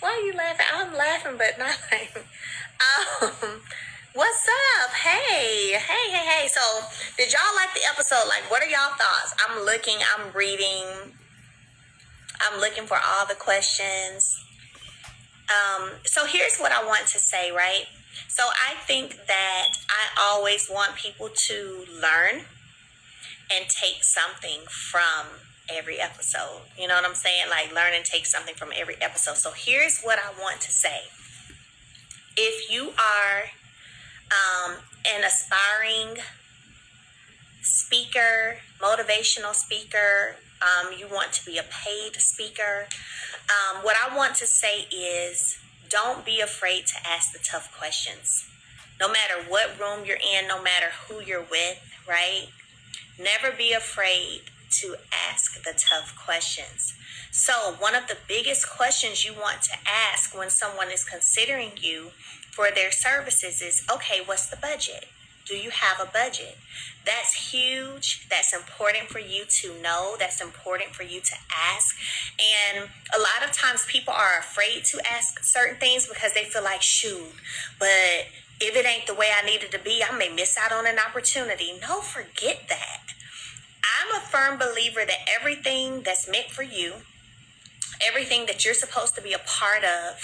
Why are you laughing? I'm laughing, but not like. What's up? Hey. So, did y'all like the episode? Like, what are y'all thoughts? I'm reading, I'm looking for all the questions. So here's what I want to say, right? So I think that I always want people to learn and take something from every episode. You know what I'm saying? Like, learn and take something from every episode. So here's what I want to say. If you are an aspiring speaker, motivational speaker, you want to be a paid speaker, what I want to say is don't be afraid to ask the tough questions. No matter what room you're in, no matter who you're with, right? Never be afraid to ask the tough questions. So one of the biggest questions you want to ask when someone is considering you for their services is, okay, what's the budget? Do you have a budget? That's huge. That's important for you to know. That's important for you to ask. And a lot of times people are afraid to ask certain things because they feel like, shoot, but if it ain't the way I need it to be, I may miss out on an opportunity. No, forget that. I'm a firm believer that everything that's meant for you, everything that you're supposed to be a part of,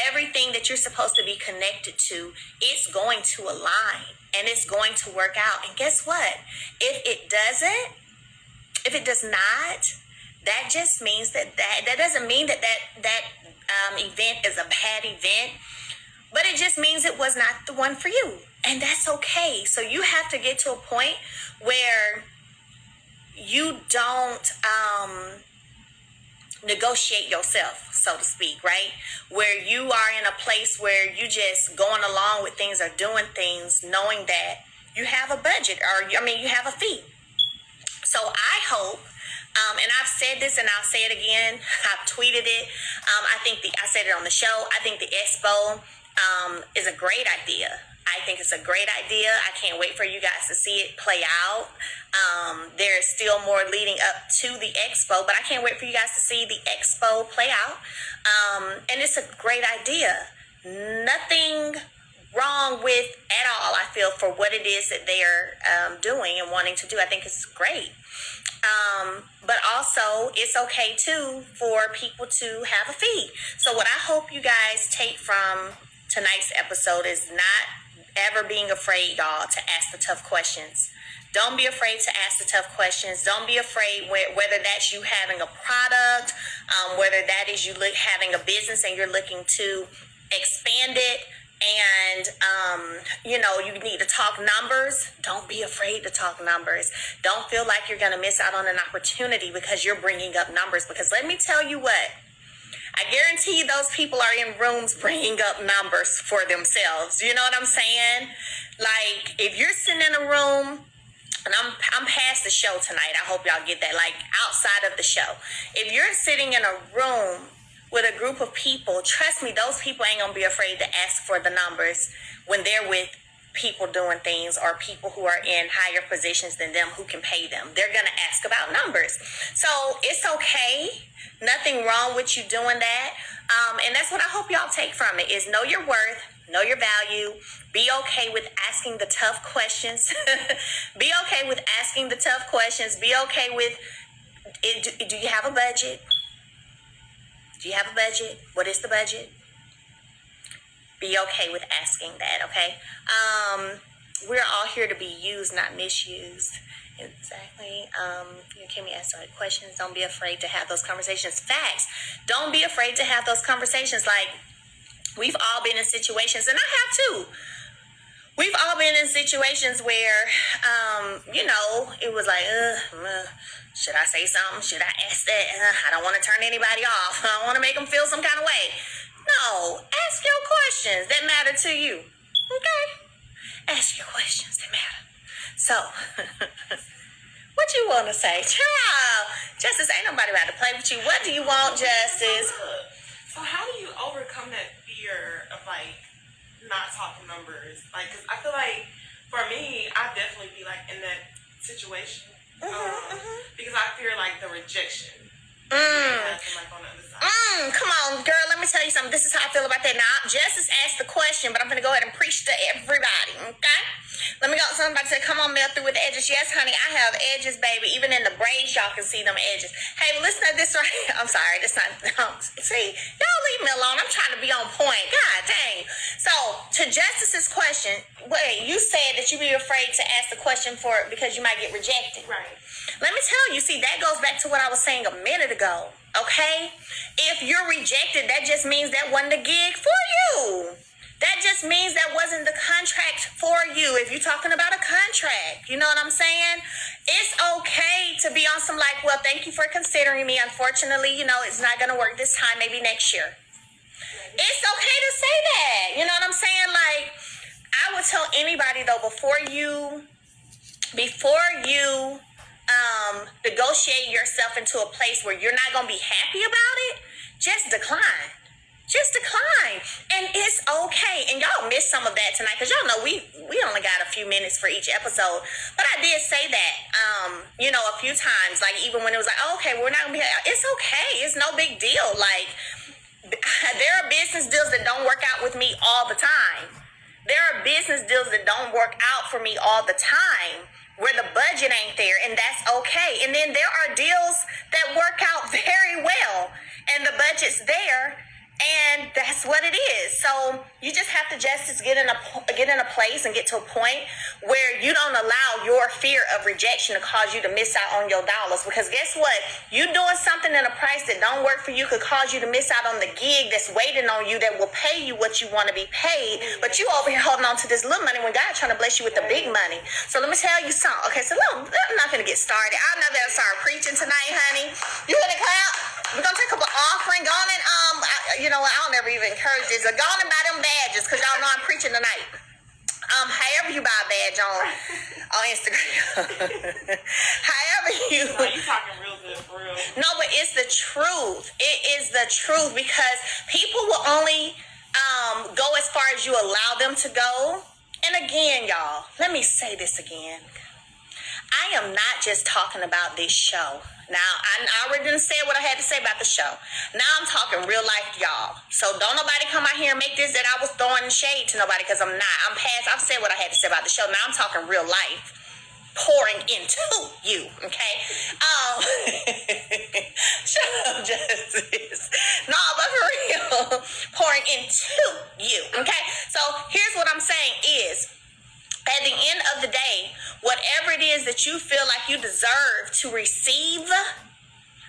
everything that you're supposed to be connected to, it's going to align and it's going to work out. And guess what? If it does not, that just means that doesn't mean that event is a bad event, but it just means it was not the one for you. And that's okay. So you have to get to a point where you don't negotiate yourself, so to speak, right? Where you are in a place where you just going along with things or doing things knowing that you have a budget or, you have a fee. So I hope, and I've said this and I'll say it again, I've tweeted it, I said it on the show, I think the expo is a great idea. I think it's a great idea. I can't wait for you guys to see it play out. There's still more leading up to the expo, but I can't wait for you guys to see the expo play out. And it's a great idea. Nothing wrong with at all, I feel, for what it is that they're doing and wanting to do. I think it's great. But also, it's okay, too, for people to have a fee. So what I hope you guys take from tonight's episode is not ever being afraid, y'all, to ask the tough questions. Don't be afraid to ask the tough questions. Don't be afraid whether that's you having a product, whether that is you having a business and you're looking to expand it, and you need to talk numbers. Don't be afraid to talk numbers. Don't feel like you're going to miss out on an opportunity because you're bringing up numbers. Because let me tell you what, I guarantee you those people are in rooms bringing up numbers for themselves. You know what I'm saying? Like, if you're sitting in a room, and I'm past the show tonight, I hope y'all get that, like, outside of the show. If you're sitting in a room with a group of people, trust me, those people ain't going to be afraid to ask for the numbers when they're with people doing things or people who are in higher positions than them who can pay them. They're going to ask about numbers. So it's okay. Nothing wrong with you doing that. And that's what I hope y'all take from it is know your worth, know your value, be okay with asking the tough questions. Be okay with asking the tough questions. Be okay with, do you have a budget? Do you have a budget? What is the budget? Be okay with asking that, okay? We're all here to be used, not misused. Exactly. Can we ask the right questions? Don't be afraid to have those conversations. Facts. Don't be afraid to have those conversations. Like, we've all been in situations, and I have too. We've all been in situations where, it was like, should I say something? Should I ask that? I don't want to turn anybody off. I don't want to make them feel some kind of way. No, ask your questions that matter to you. Okay? Ask your questions that matter. So, what you want to say? Child, Justice, ain't nobody about to play with you. What do you want, Justice? So how do you overcome that fear of, like, not talking numbers? Like, because I feel like, for me, I definitely be, like, in that situation. Because I fear, like, the rejection. Like, on the other side. Come on, girl, let me tell you something. This is how I feel about that. Now, Justice asked the question, but I'm going to go ahead and preach to everybody, okay? Let me go. Somebody said, come on, Mel, through with the edges. Yes, honey, I have edges, baby. Even in the braids, y'all can see them edges. Hey, well, listen to this right here. I'm sorry, that's not, see, y'all leave me alone. I'm trying to be on point. God dang. So, to Justice's question, wait, you said that you be afraid to ask the question because you might get rejected. Right. Let me tell you, see, that goes back to what I was saying a minute ago, okay? If you're rejected, that just means that wasn't the gig for you. That just means that wasn't the contract for you. If you're talking about a contract, you know what I'm saying? It's okay to be on some like, well, thank you for considering me. Unfortunately, it's not going to work this time, maybe next year. It's okay to say that. You know what I'm saying? Like, I would tell anybody, though, before you negotiate yourself into a place where you're not going to be happy about it, just decline. Just decline. And it's okay. And y'all missed some of that tonight because y'all know we only got a few minutes for each episode. But I did say that, a few times. Like, even when it was like, oh, okay, we're not going to be, it's okay. It's no big deal. Like, there are business deals that don't work out with me all the time. There are business deals that don't work out for me all the time, where the budget ain't there, and that's okay. And then there are deals that work out very well, and the budget's there, and that's what it is. So you just have to get in a place and get to a point where you don't allow your fear of rejection to cause you to miss out on your dollars. Because guess what? You doing something at a price that don't work for you could cause you to miss out on the gig that's waiting on you that will pay you what you want to be paid. But you over here holding on to this little money when God's trying to bless you with the big money. So let me tell you something. Okay, so look, I'm not going to get started. I'm not going to start preaching tonight, honey. You want to clap? We're going to take up an offering. Go on and, I don't ever even encourage this. Go on and buy them badges because y'all know I'm preaching tonight. However you buy a badge on Instagram. However you... No, you talking real good, for real. No, but it's the truth. It is the truth because people will only go as far as you allow them to go. And again, y'all, let me say this again. I am not just talking about this show. Now, I already done said what I had to say about the show. Now I'm talking real life, y'all. So don't nobody come out here and make this that I was throwing shade to nobody because I'm not. I've said what I had to say about the show. Now I'm talking real life. Pouring into you, okay? Shut up, Justice. No, but for real, pouring into you, okay? So here's what I'm saying is, at the end of the day, whatever it is that you feel like you deserve to receive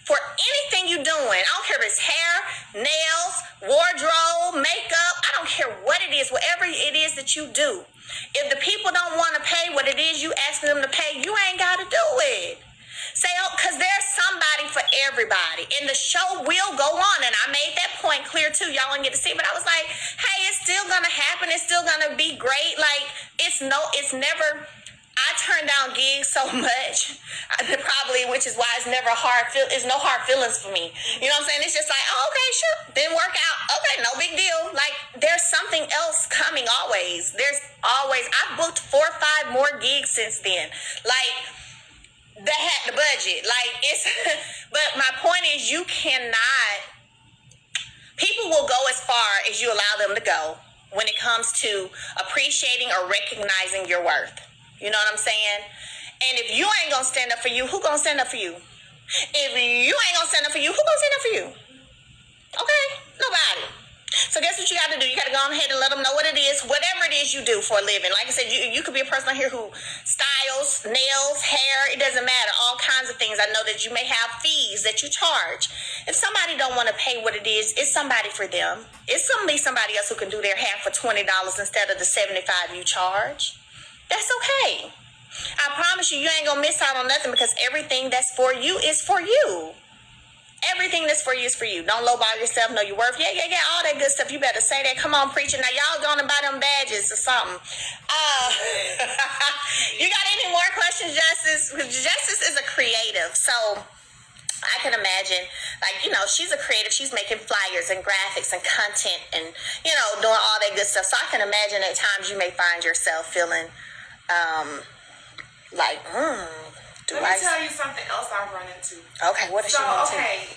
for anything you're doing, I don't care if it's hair, nails, wardrobe, makeup, I don't care what it is, whatever it is that you do. If the people don't want to pay what it is you ask them to pay, you ain't got to do it. Say, because there's somebody for everybody. And the show will go on. And I made that point clear too. Y'all didn't get to see. But I was like, hey, it's still going to happen. It's still going to be great. Like, it's never... I turn down gigs so much, probably, which is why it's never it's no hard feelings for me. You know what I'm saying? It's just like, oh, okay, sure, didn't work out. Okay, no big deal. Like, there's something else coming always. I've booked 4 or 5 more gigs since then. Like, that had the budget. Like, but my point is people will go as far as you allow them to go when it comes to appreciating or recognizing your worth. You know what I'm saying? And if you ain't gonna stand up for you, who gonna stand up for you? If you ain't gonna stand up for you, who gonna stand up for you? Okay? Nobody. So guess what you gotta do? You gotta go ahead and let them know what it is, whatever it is you do for a living. Like I said, you could be a person out here who styles, nails, hair, it doesn't matter, all kinds of things. I know that you may have fees that you charge. If somebody don't want to pay what it is, it's somebody for them. It's somebody else who can do their hair for $20 instead of the $75 you charge. That's okay. I promise you ain't gonna miss out on nothing because everything that's for you is for you. Everything that's for you is for you. Don't lowball yourself, know your worth. Yeah, all that good stuff. You better say that. Come on, preaching. Now, y'all going to buy them badges or something. You got any more questions, Justice? Justice is a creative, so I can imagine, she's a creative. She's making flyers and graphics and content and, doing all that good stuff. So I can imagine at times you may find yourself feeling Let me tell you something else I've run into. Okay, what is she run into? Okay,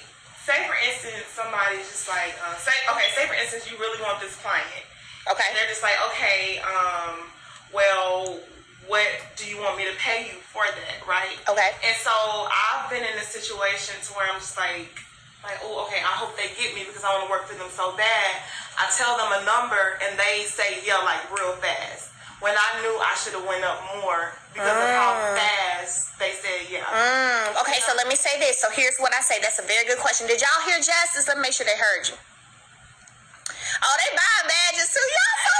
say for instance, somebody's just like, say for instance, you really want this client. Okay. And they're just like, okay, well, what do you want me to pay you for that, right? Okay. And so I've been in a situation to where I'm just like, oh, okay, I hope they get me because I want to work for them so bad. I tell them a number and they say, yeah, like real fast. When I knew I should have went up more because of how fast they said, yeah. Okay, so let me say this. So here's what I say. That's a very good question. Did y'all hear Justice? Let me make sure they heard you. Oh, they buying badges too. Y'all so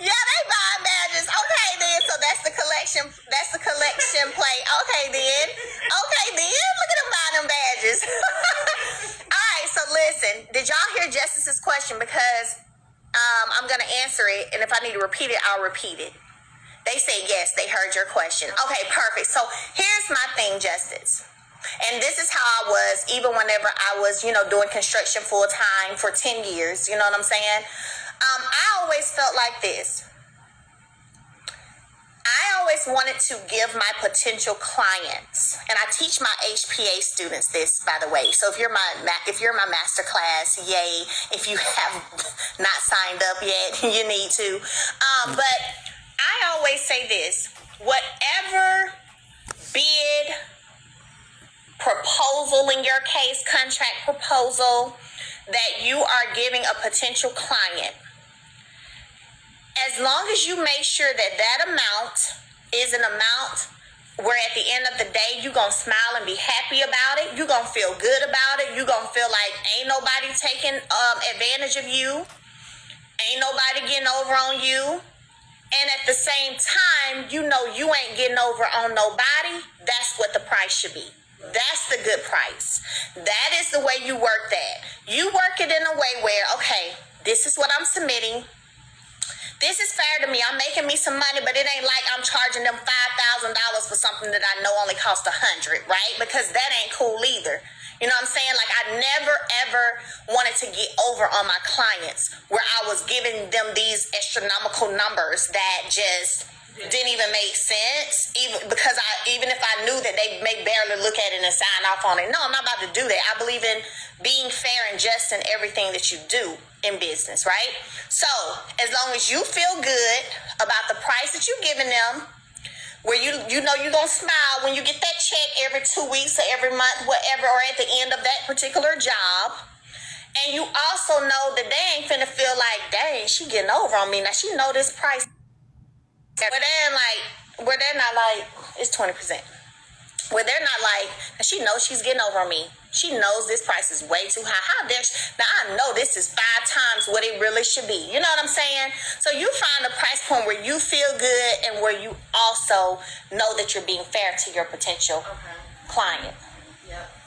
yeah, they buying badges. Okay, then. So that's the collection. That's the collection plate. Okay, then. Okay, then. Look at them buying them badges. All right. So listen. Did y'all hear Justice's question? Because I'm gonna answer it, and if I need to repeat it, I'll repeat it. They said yes. They heard your question. Okay, perfect. So here's my thing, Justice. And this is how I was even whenever I was, doing construction full time for 10 years. You know what I'm saying? I always felt like this. I always wanted to give my potential clients, and I teach my HPA students this, by the way. So if you're my master class, yay. If you have not signed up yet, you need to. But I always say this: whatever bid, proposal, in your case, contract proposal, that you are giving a potential client, as long as you make sure that amount is an amount where at the end of the day you're going to smile and be happy about it, you're going to feel good about it, you're going to feel like ain't nobody taking advantage of you, ain't nobody getting over on you, and at the same time, you ain't getting over on nobody, that's what the price should be. That's the good price. That is the way you work that. You work it in a way where, okay, this is what I'm submitting. This is fair to me. I'm making me some money, but it ain't like I'm charging them $5,000 for something that I know only cost $100, right? Because that ain't cool either. You know what I'm saying? Like, I never, ever wanted to get over on my clients where I was giving them these astronomical numbers that just didn't even make sense, even if I knew that they may barely look at it and sign off on it. No, I'm not about to do that. I believe in being fair and just in everything that you do in business, right? So as long as you feel good about the price that you're giving them, where you know you're gonna smile when you get that check every 2 weeks or every month, whatever, or at the end of that particular job, and you also know that they ain't finna feel like, dang, she getting over on me. Now she know this price. Where they're not like, it's 20%. Where they're not like, she knows she's getting over on me. She knows this price is way too high. How dare she? Now I know this is 5 times what it really should be. You know what I'm saying? So you find a price point where you feel good and where you also know that you're being fair to your potential client. Yep.